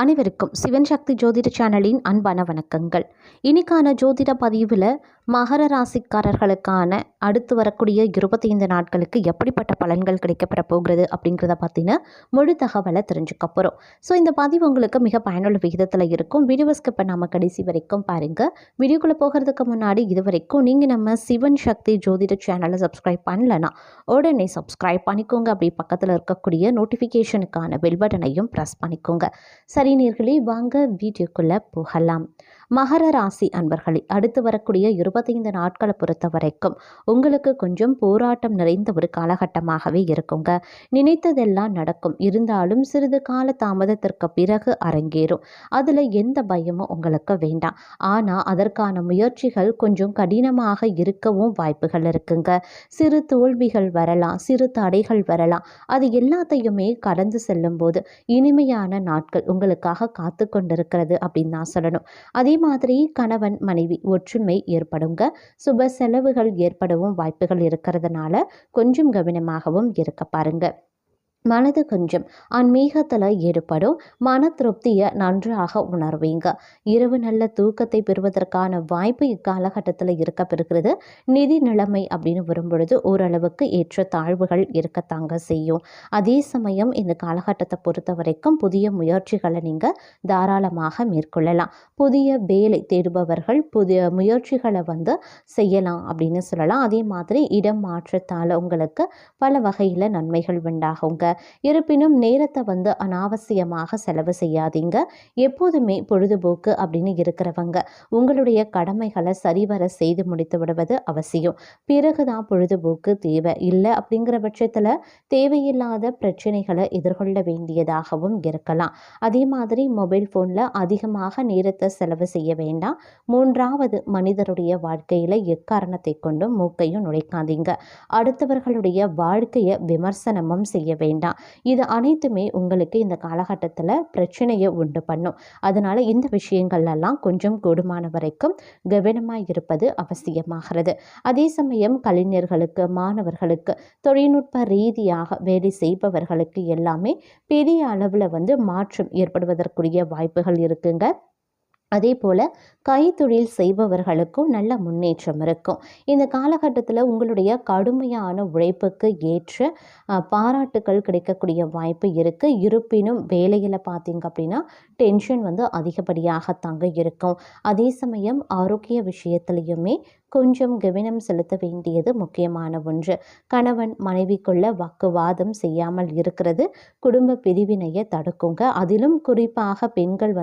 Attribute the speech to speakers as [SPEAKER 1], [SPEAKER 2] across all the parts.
[SPEAKER 1] அனைவருக்கும் சிவன் சக்தி ஜோதிட சேனலின் அன்பான வணக்கங்கள். இன்னைக்கான ஜோதிட பதிவில் மகர ராசிக்காரர்களுக்கான அடுத்து வரக்கூடிய 25 நாட்களுக்கு எப்படிப்பட்ட பலன்கள் கிடைக்கப்பெற போகிறது அப்படிங்கிறத பற்றின முழு தகவலை தெரிஞ்சுக்க போகிறோம். ஸோ இந்த பதிவு உங்களுக்கு மிக பயனுள்ள விகிதத்தில் இருக்கும். வீடியோஸ்க்கு இப்போ நம்ம கடைசி வரைக்கும் பாருங்கள். வீடியோக்குள்ளே போகிறதுக்கு முன்னாடி இது வரைக்கும் நீங்கள் நம்ம சிவன் சக்தி ஜோதிட சேனலை சப்ஸ்கிரைப் பண்ணலன்னா உடனே சப்ஸ்கிரைப் பண்ணிக்கோங்க. அப்படி பக்கத்தில் இருக்கக்கூடிய நோட்டிஃபிகேஷனுக்கான பெல் பட்டனையும் ப்ரெஸ் பண்ணிக்கோங்க. சரி நேயர்களே, வாங்க வீடியோக்குள்ளே போகலாம். மகர ராசி அன்பர்களே, அடுத்து வரக்கூடிய 25 நாட்களை பொறுத்த வரைக்கும் உங்களுக்கு கொஞ்சம் போராட்டம் நிறைந்த ஒரு காலகட்டமாகவே இருக்குங்க. நினைத்ததெல்லாம் நடக்கும், இருந்தாலும் சிறிது கால தாமதத்திற்கு பிறகு அரங்கேறும். அதில் எந்த பயமும் உங்களுக்கு வேண்டாம். ஆனால் அதற்கான முயற்சிகள் கொஞ்சம் கடினமாக இருக்கவும் வாய்ப்புகள் இருக்குங்க. சிறு தோல்விகள் வரலாம், சிறு தடைகள் வரலாம். அது எல்லாத்தையுமே கடந்து செல்லும் போது இனிமையான நாட்கள் உங்களுக்காக காத்து கொண்டிருக்கிறது அப்படின்னு நான் சொல்லணும். அதே மாதிரி கணவன் மனைவி ஒற்றுமை ஏற்படுங்க. சுப செலவுகள் ஏற்படவும் வாய்ப்புகள் இருக்கிறதுனால கொஞ்சம் கவனமாகவும் இருக்க பாருங்க. மனது கொஞ்சம் ஆன்மீகத்தில் ஈடுபடும். மன திருப்தியை நன்றாக உணர்வீங்க. இரவு நல்ல தூக்கத்தை பெறுவதற்கான வாய்ப்பு இக்காலகட்டத்தில் இருக்க பெறுகிறது. நிதி நிலைமை அப்படின்னு வரும்பொழுது ஓரளவுக்கு ஏற்ற தாழ்வுகள் இருக்கத்தாங்க செய்யும். அதே சமயம் இந்த காலகட்டத்தை பொறுத்த வரைக்கும் புதிய முயற்சிகளை நீங்கள் தாராளமாக மேற்கொள்ளலாம். புதிய வேலை தேடுபவர்கள் புதிய முயற்சிகளை செய்யலாம் அப்படின்னு சொல்லலாம். அதே மாதிரி இடம் மாற்றத்தால் உங்களுக்கு பல வகையில் நன்மைகள் உண்டாகுங்க. இருப்பினும் நேரத்தை அனாவசியமாக செலவு செய்யாதீங்க. எப்போதுமே பொழுதுபோக்கு அப்படின்னு இருக்கிறவங்க உங்களுடைய கடமைகளை சரிவர செய்து முடித்து விடுவது அவசியம். பிறகுதான் பொழுதுபோக்கு தேவை இல்லை அப்படிங்கிற பட்சத்தில் தேவையில்லாத பிரச்சனைகளை எதிர்கொள்ள வேண்டியதாகவும் இருக்கலாம். அதே மாதிரி மொபைல் ஃபோனில் அதிகமாக நேரத்தை செலவு செய்ய வேண்டாம். மூன்றாவது மனிதருடைய வாழ்க்கையில் எக்காரணத்தை கொண்டும் மூக்கையும் நுழைக்காதீங்க. அடுத்தவர்களுடைய வாழ்க்கையை விமர்சனமும் செய்ய வேண்டாம். இது அனைத்துமே உங்களுக்கு இந்த காலகட்டத்தில் பிரச்சனையை உண்டு பண்ணும். அதனால இந்த விஷயங்கள் எல்லாம் கொஞ்சம் கூடுமான வரைக்கும் கவனமாக இருப்பது அவசியமாகிறது. அதே சமயம் கலைஞர்களுக்கு, மாணவர்களுக்கு, தொழில்நுட்ப ரீதியாக வேலை செய்பவர்களுக்கு எல்லாமே பெரிய அளவில் மாற்றம் ஏற்படுவதற்குரிய வாய்ப்புகள் இருக்குங்க. அதே போல் கைத்தொழில் செய்பவர்களுக்கும் நல்ல முன்னேற்றம் இருக்கும். இந்த காலகட்டத்தில் உங்களுடைய கடுமையான உழைப்புக்கு ஏற்ற பாராட்டுக்கள் கிடைக்கக்கூடிய வாய்ப்பு இருக்குது. இருப்பினும் வேலையில் பார்த்தீங்க அப்படின்னா டென்ஷன் அதிகப்படியாகத்தாங்க இருக்கும். அதே சமயம் ஆரோக்கிய விஷயத்துலையுமே கொஞ்சம் கவனம் செலுத்த வேண்டியது முக்கியமான ஒன்று. கணவன் மனைவிக்குள்ள வாக்குவாதம் செய்யாமல் இருக்கிறது குடும்ப பிரிவினையை தடுக்குங்க. அதிலும் குறிப்பாக பெண்கள்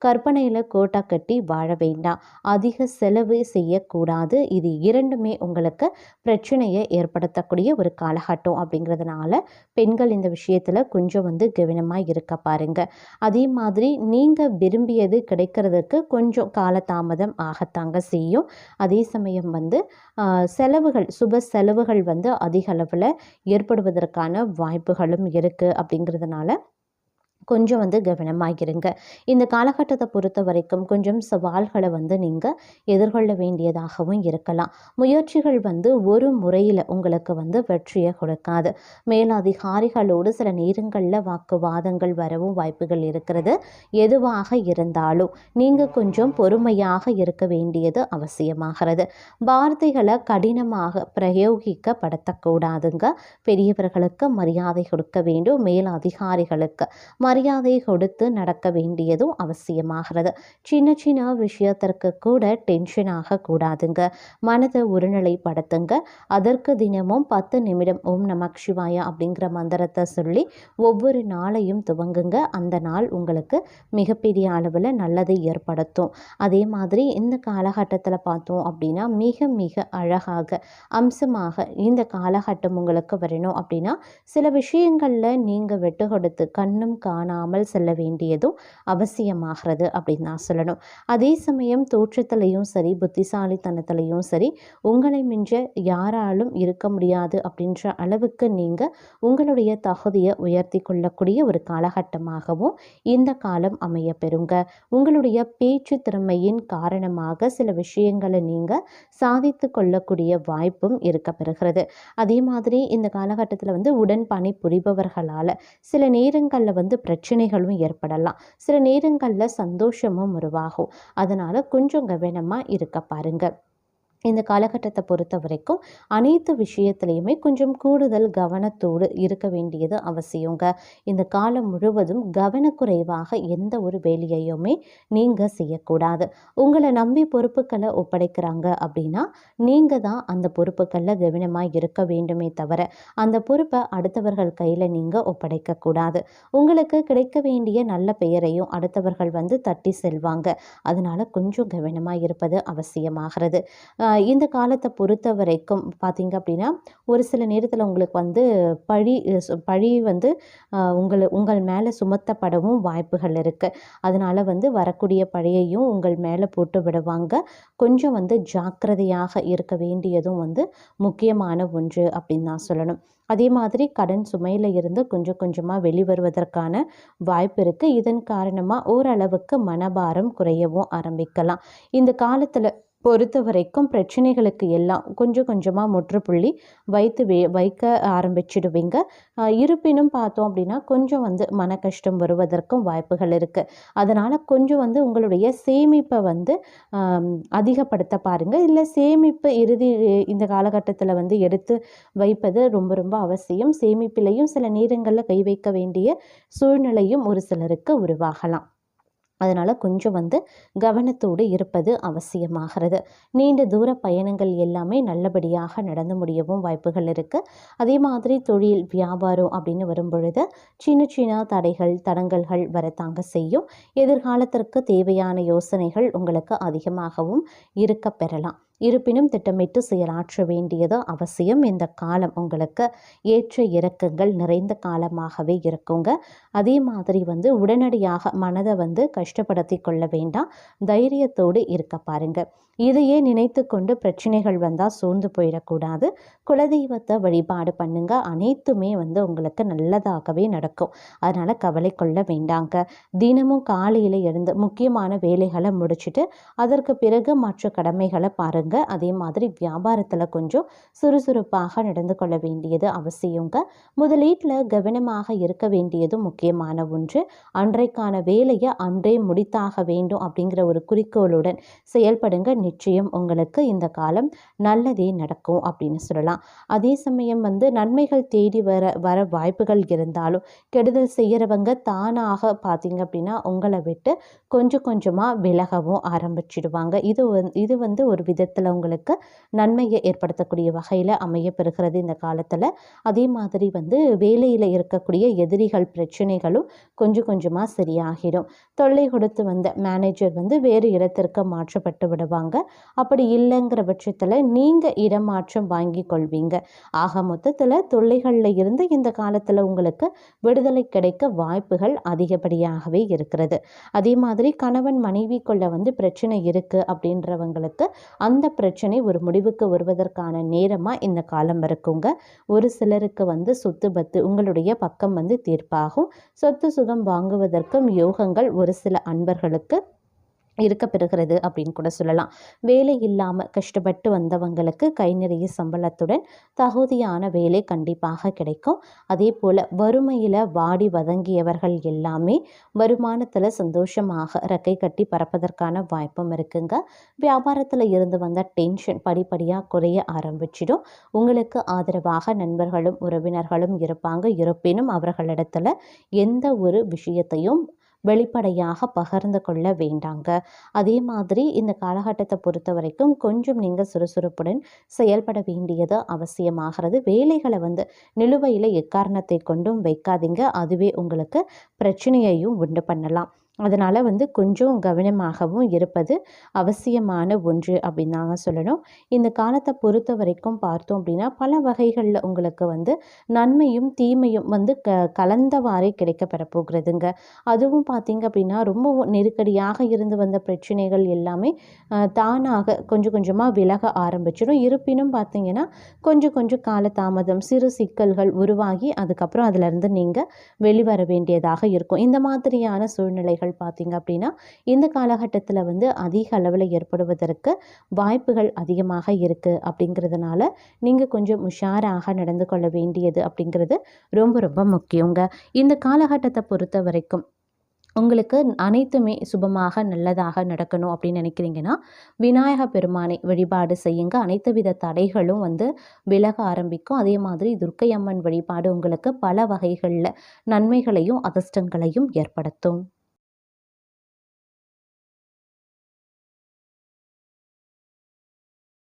[SPEAKER 1] கற்பனையில் கோட்டா கட்டி வாழ வேண்டாம். அதிக செலவு செய்யக்கூடாது. இது இரண்டுமே உங்களுக்கு பிரச்சனையை ஏற்படுத்தக்கூடிய ஒரு காலகட்டம். அப்படிங்கிறதுனால பெண்கள் இந்த விஷயத்தில் கொஞ்சம் கவனமாக இருக்க பாருங்க. அதே மாதிரி நீங்கள் விரும்பியது கிடைக்கிறதுக்கு கொஞ்சம் காலதாமதம் ஆகத்தாங்க செய்யும். அதே சமயம் செலவுகள், சுப செலவுகள் அதிக அளவில் ஏற்படுவதற்கான வாய்ப்புகளும் இருக்குது. அப்படிங்கிறதுனால கொஞ்சம் கவனமாக இருங்க. இந்த காலகட்டத்தை பொறுத்த வரைக்கும் கொஞ்சம் சவால்களை நீங்கள் எதிர்கொள்ள வேண்டியதாகவும் இருக்கலாம். முயற்சிகள் ஒரு முறையில் உங்களுக்கு வெற்றியை கொடுக்காது. மேலதிகாரிகளோடு சில நேரங்களில் வாக்குவாதங்கள் வரவும் வாய்ப்புகள் இருக்கிறது. எதுவாக இருந்தாலும் நீங்கள் கொஞ்சம் பொறுமையாக இருக்க வேண்டியது அவசியமாகிறது. வார்த்தைகளை கடினமாக பிரயோகிக்கப்படுத்தக்கூடாதுங்க. பெரியவர்களுக்கு மரியாதை கொடுக்க வேண்டும். மேலதிகாரிகளுக்கு மரியாதை கொடுத்து நடக்க வேண்டியதும் அவசியமாகிறது. சின்ன சின்ன விஷயத்திற்கு கூட டென்ஷன் ஆகக்கூடாதுங்க. மனதை ஒருநிலைப்படுத்துங்க. அதற்கு தினமும் 10 நிமிடம் ஓம் நமக் சிவாயா அப்படிங்கிற மந்திரத்தை சொல்லி ஒவ்வொரு நாளையும் துவங்குங்க. அந்த நாள் உங்களுக்கு மிகப்பெரிய அளவில் நல்லதை ஏற்படுத்தும். அதே மாதிரி இந்த காலகட்டத்தில் பார்த்தோம் அப்படின்னா மிக மிக அழகாக அம்சமாக இந்த காலகட்டம் உங்களுக்கு வரணும் அப்படின்னா சில விஷயங்களில் நீங்கள் விட்டு கொடுத்து கண்ணும் காணாமல் செல்ல வேண்டியதும் அவசியமாகிறது அப்படின்னு நான் சொல்லணும். அதே சமயம் தோற்றத்திலையும் சரி, புத்திசாலித்தனத்திலையும் சரி உங்களை மிஞ்ச யாராலும் இருக்க முடியாது அப்படின்ற அளவுக்கு நீங்கள் உங்களுடைய தகுதியை உயர்த்தி கொள்ளக்கூடிய ஒரு காலகட்டமாகவும் இந்த காலம் அமைய பெறுங்க. உங்களுடைய பேச்சு திறமையின் காரணமாக சில விஷயங்களை நீங்கள் சாதித்து கொள்ளக்கூடிய வாய்ப்பும் இருக்க பெறுகிறது. அதே மாதிரி இந்த காலகட்டத்தில் உடன் பணி புரிபவர்களால் சில நேரங்களில் பிரச்சனைகளும் ஏற்படலாம். சில நேரங்களில் சந்தோஷமும் உருவாகும். அதனால் கொஞ்சம் கவனமாக இருக்க பாருங்கள். இந்த காலகட்டத்தை பொறுத்த வரைக்கும் அனைத்து விஷயத்துலையுமே கொஞ்சம் கூடுதல் கவனத்தோடு இருக்க வேண்டியது அவசியங்க. இந்த காலம் முழுவதும் கவனக்குறைவாக எந்த ஒரு வேலையையுமே நீங்கள் செய்யக்கூடாது. உங்களை நம்பி பொறுப்புகளை ஒப்படைக்கிறாங்க அப்படின்னா நீங்கள் தான் அந்த பொறுப்புகளில் கவனமாக இருக்க வேண்டுமே தவிர அந்த பொறுப்பை அடுத்தவர்கள் கையில் நீங்கள் ஒப்படைக்கக்கூடாது. உங்களுக்கு கிடைக்க வேண்டிய நல்ல பெயரையும் அடுத்தவர்கள் தட்டி செல்வாங்க. அதனால கொஞ்சம் கவனமாக இருப்பது அவசியமாகிறது. இந்த காலத்தை பொறுத்த வரைக்கும் பார்த்தீங்க அப்படின்னா ஒரு சில நேரத்தில் உங்களுக்கு பழி உங்கள் மேலே சுமத்தப்படவும் வாய்ப்புகள் இருக்குது. அதனால் வரக்கூடிய பழியையும் உங்கள் மேலே போட்டு விடுவாங்க. கொஞ்சம் ஜாக்கிரதையாக இருக்க வேண்டியதும் முக்கியமான ஒன்று அப்படின்னு தான் சொல்லணும். அதே மாதிரி கடன் சுமையில் இருந்து கொஞ்சம் கொஞ்சமாக வெளிவருவதற்கான வாய்ப்பு இருக்குது. இதன் காரணமாக ஓரளவுக்கு மனபாரம் குறையவும் ஆரம்பிக்கலாம். இந்த காலத்தில் பொறுத்த வரைக்கும் பிரச்சனைகளுக்கு எல்லாம் கொஞ்சம் கொஞ்சமாக முற்றுப்புள்ளி வைக்க ஆரம்பிச்சிடுவீங்க. இருப்பினும் பார்த்தோம் அப்படின்னா கொஞ்சம் மன கஷ்டம் வருவதற்கும் வாய்ப்புகள் இருக்குது. அதனால் கொஞ்சம் உங்களுடைய சேமிப்பை அதிகப்படுத்த பாருங்கள். இல்லை சேமிப்பு இந்த காலகட்டத்தில் எடுத்து வைப்பது ரொம்ப ரொம்ப அவசியம். சேமிப்பிலையும் சில நேரங்களில் கை வைக்க வேண்டிய சூழ்நிலையும் ஒரு சிலருக்கு உருவாகலாம். அதனால் கொஞ்சம் கவனத்தோடு இருப்பது அவசியமாகிறது. நீண்ட தூர பயணங்கள் எல்லாமே நல்லபடியாக நடந்து முடியவும் வாய்ப்புகள் இருக்குது. அதே மாதிரி தொழில் வியாபாரம் அப்படின்னு வரும்பொழுது சின்ன சின்ன தடங்கல்கள் வரத்தாங்க செய்யும். எதிர்காலத்திற்கு தேவையான யோசனைகள் உங்களுக்கு அதிகமாகவும் இருக்க பெறலாம். இருப்பினும் திட்டமிட்டு செயலாற்ற வேண்டியது அவசியம். இந்த காலம் உங்களுக்கு ஏற்ற இறக்கங்கள் நிறைந்த காலமாகவே இருக்குங்க. அதே மாதிரி உடனடியாக மனதை கஷ்டப்படுத்தி கொள்ள வேண்டாம். தைரியத்தோடு இருக்க பாருங்க. இதையே நினைத்து கொண்டு பிரச்சனைகள் வந்தால் சோர்ந்து போயிடக்கூடாது. குலதெய்வத்தை வழிபாடு பண்ணுங்க. அனைத்துமே உங்களுக்கு நல்லதாகவே நடக்கும். அதனால் கவலை கொள்ள வேண்டாங்க. தினமும் காலையில் எழுந்து முக்கியமான வேலைகளை முடிச்சுட்டு அதற்கு பிறகு மற்ற கடமைகளை பாருங்க. அதே மாதிரி வியாபாரத்தில் கொஞ்சம் சுறுசுறுப்பாக நடந்து கொள்ள வேண்டியது அவசியங்க. முதலீட்டில் கவனமாக இருக்க வேண்டியது முக்கியமான ஒன்று. அன்றைக்கான வேலையை அன்றே முடித்தாக வேண்டும் அப்படிங்கிற ஒரு குறிக்கோளுடன் செயல்படுங்க. நிச்சயம் உங்களுக்கு இந்த காலம் நல்லதே நடக்கும் அப்படின்னு சொல்லலாம். அதே சமயம் நன்மைகள் தேடி வர வாய்ப்புகள் இருந்தாலும் கெடுதல் செய்கிறவங்க தானாக பார்த்தீங்க அப்படின்னா உங்களை விட்டு கொஞ்சம் கொஞ்சமாக விலகவும் ஆரம்பிச்சிடுவாங்க. இது ஒரு விதத்தில் உங்களுக்கு நன்மையை ஏற்படுத்தக்கூடிய வகையில் அமையப்பெறுகிறது இந்த காலத்தில். அதே மாதிரி வேலையில் இருக்கக்கூடிய எதிரிகள் பிரச்சனைகளும் கொஞ்சம் கொஞ்சமாக சரியாகிடும். தொல்லை கொடுத்து மேனேஜர் வேறு இடத்திற்கு மாற்றப்பட்டு விடுவாங்க. அப்படி இல்லைங்கிற பட்சத்தில் நீங்கள் இடமாற்றம் வாங்கி கொள்வீங்க. ஆக மொத்தத்தில் தொல்லைகளில் இருந்து இந்த காலத்தில் உங்களுக்கு விடுதலை கிடைக்க வாய்ப்புகள் அதிகப்படியாகவே இருக்கிறது. அதே மாதிரி கணவன் மனைவிக்குள்ள பிரச்சனை இருக்குது அப்படின்றவங்களுக்கு அந்த பிரச்சனை ஒரு முடிவுக்கு வருவதற்கான நேரமாக இந்த காலம் இருக்குங்க. ஒரு சிலருக்கு சொத்து பத்து உங்களுடைய பக்கம் தீர்ப்பாகும். சொத்து சுகம் வாங்குவதற்கும் யோகங்கள் ஒரு சில அன்பர்களுக்கு இருக்க பெறுகிறது அப்படின்னு கூட சொல்லலாம். வேலை இல்லாமல் கஷ்டப்பட்டு வந்தவங்களுக்கு கை நிறைய சம்பளத்துடன் தகுதியான வேலை கண்டிப்பாக கிடைக்கும். அதே போல் வறுமையில் வாடி வதங்கியவர்கள் எல்லாமே வருமானத்தில் சந்தோஷமாக ரெக்கை கட்டி பறப்பதற்கான வாய்ப்பும் இருக்குங்க. வியாபாரத்தில் இருந்து வந்த டென்ஷன் படிப்படியாக குறைய ஆரம்பிச்சிடும். உங்களுக்கு ஆதரவாக நண்பர்களும் உறவினர்களும் இருப்பாங்க. இருப்பினும் அவர்களிடத்துல எந்த ஒரு விஷயத்தையும் வெளிப்படையாக பகிர்ந்து கொள்ள வேண்டாங்க. அதே மாதிரி இந்த காலகட்டத்தை பொறுத்த வரைக்கும் கொஞ்சம் நீங்கள் சுறுசுறுப்புடன் செயல்பட வேண்டியது அவசியமாகிறது. வேலைகளை நிலுவையில் எக்காரணத்தை கொண்டும் வைக்காதீங்க. அதுவே உங்களுக்கு பிரச்சனையையும் உண்டு பண்ணலாம். அதனால் கொஞ்சம் கவனமாகவும் இருப்பது அவசியமான ஒன்று அப்படின்னு தாங்க சொல்லணும். இந்த காலத்தை பொறுத்த வரைக்கும் பார்த்தோம் அப்படின்னா பல வகைகளில் உங்களுக்கு நன்மையும் தீமையும் கலந்தவாறே கிடைக்கப்பெற போகிறதுங்க. அதுவும் பார்த்தீங்க அப்படின்னா ரொம்ப நெருக்கடியாக இருந்து வந்த பிரச்சனைகள் எல்லாமே தானாக கொஞ்சம் கொஞ்சமாக விலக ஆரம்பிச்சிடும். இருப்பினும் பார்த்தீங்கன்னா கொஞ்சம் கொஞ்சம் காலதாமதம் சிறு சிக்கல்கள் உருவாகி அதுக்கப்புறம் அதிலிருந்து நீங்கள் வெளிவர வேண்டியதாக இருக்கும். இந்த மாதிரியான சூழ்நிலைகள் பிரச்சனைகள் பார்த்திங்க அப்படின்னா இந்த காலகட்டத்தில் வந்து அதிக அளவில் ஏற்படுவதற்கு வாய்ப்புகள் அதிகமாக இருக்குது. அப்படிங்கிறதுனால நீங்கள் கொஞ்சம் உஷாராக நடந்து கொள்ள வேண்டியது அப்படிங்கிறது ரொம்ப ரொம்ப முக்கியங்க. இந்த காலகட்டத்தை பொறுத்த வரைக்கும் உங்களுக்கு அனைத்துமே சுபமாக நல்லதாக நடக்கணும் அப்படின்னு நினைக்கிறீங்கன்னா விநாயக பெருமானை வழிபாடு செய்யுங்க. அனைத்து வித தடைகளும் வந்து விலக ஆரம்பிக்கும். அதே மாதிரி துர்க்கை அம்மன் வழிபாடு உங்களுக்கு பல வகைகளில் நன்மைகளையும் அதிர்ஷ்டங்களையும் ஏற்படுத்தும்.